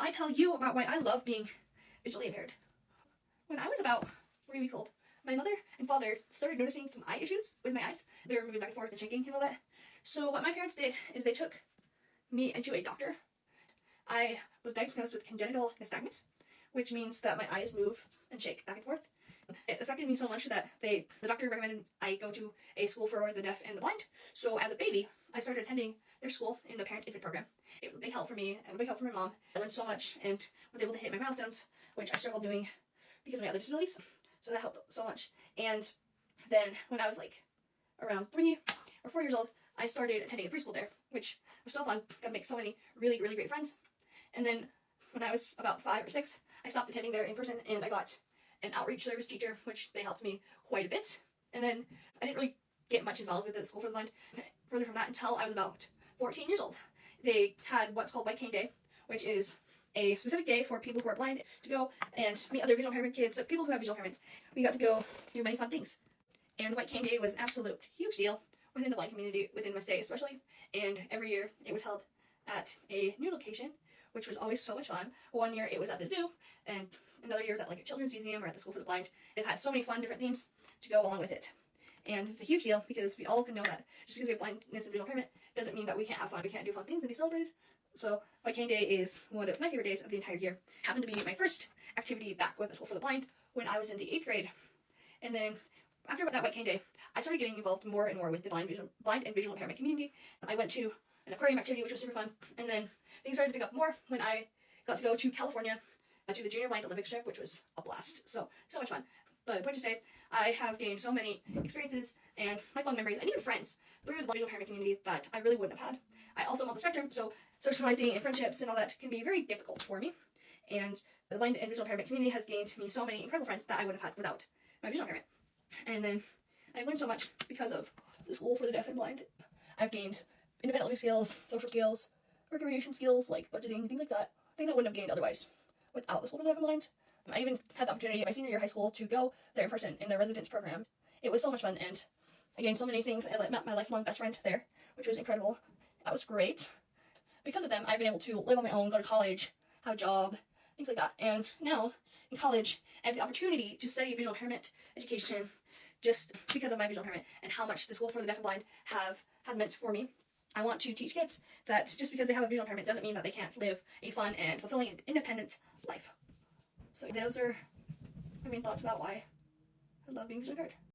I tell you about why I love being visually impaired. When I was about 3 weeks old, my mother and father started noticing some eye issues with my eyes. They were moving back and forth and shaking and all that. So what my parents did is they took me into a doctor. I was diagnosed with congenital nystagmus, which means that my eyes move and shake back and forth. It affected me so much that the doctor recommended I go to a school for the deaf and the blind. So as a baby, I started attending their school in the parent-infant program. It was a big help for me and a big help for my mom. I learned so much and was able to hit my milestones, which I struggled doing because of my other disabilities. So that helped so much. And then when I was like around 3 or 4 years old, I started attending a preschool there, which was so fun. Got to make so many really, really great friends. And then when I was about 5 or 6, I stopped attending there in person and I got an outreach service teacher, which they helped me quite a bit. And then I didn't really get much involved with the school for the blind further from that until I was about 14 years old. They had what's called White Cane Day, which is a specific day for people who are blind to go and meet other visual impairment kids, so people who have visual impairments. We got to go do many fun things. And White Cane Day was an absolute huge deal within the blind community, within my state especially. And every year it was held at a new location, which was always so much fun. One year it was at the zoo, and another year it was at like a children's museum or at the school for the blind. They've had so many fun different themes to go along with it. And it's a huge deal because we all can know that just because we have blindness and visual impairment doesn't mean that we can't have fun, we can't do fun things and be celebrated. So White Cane Day is one of my favorite days of the entire year. Happened to be my first activity back with the school for the blind when I was in the 8th grade. And then after that White Cane Day, I started getting involved more and more with the blind and visual impairment community. I went to an aquarium activity, which was super fun. And then things started to pick up more when I got to go to California to the Junior Blind Olympics trip, which was a blast. So much fun. But point to say, I have gained so many experiences and lifelong memories and even friends through the visual impairment community that I really wouldn't have had. I also am on the spectrum, so socializing and friendships and all that can be very difficult for me. And the blind and visual impairment community has gained me so many incredible friends that I wouldn't have had without my visual impairment. And then I've learned so much because of the school for the deaf and blind. I've gained independent living skills, social skills, recreation skills like budgeting, things like that. Things I wouldn't have gained otherwise without the school for the deaf and blind. I even had the opportunity in my senior year of high school to go there in person in their residence program. It was so much fun, and I gained so many things. I met my lifelong best friend there, which was incredible. That was great. Because of them, I've been able to live on my own, go to college, have a job, things like that. And now, in college, I have the opportunity to study visual impairment education just because of my visual impairment and how much the school for the deaf and blind has meant for me. I want to teach kids that just because they have a visual impairment doesn't mean that they can't live a fun and fulfilling and independent life. So those are my main thoughts about why I love being visually impaired.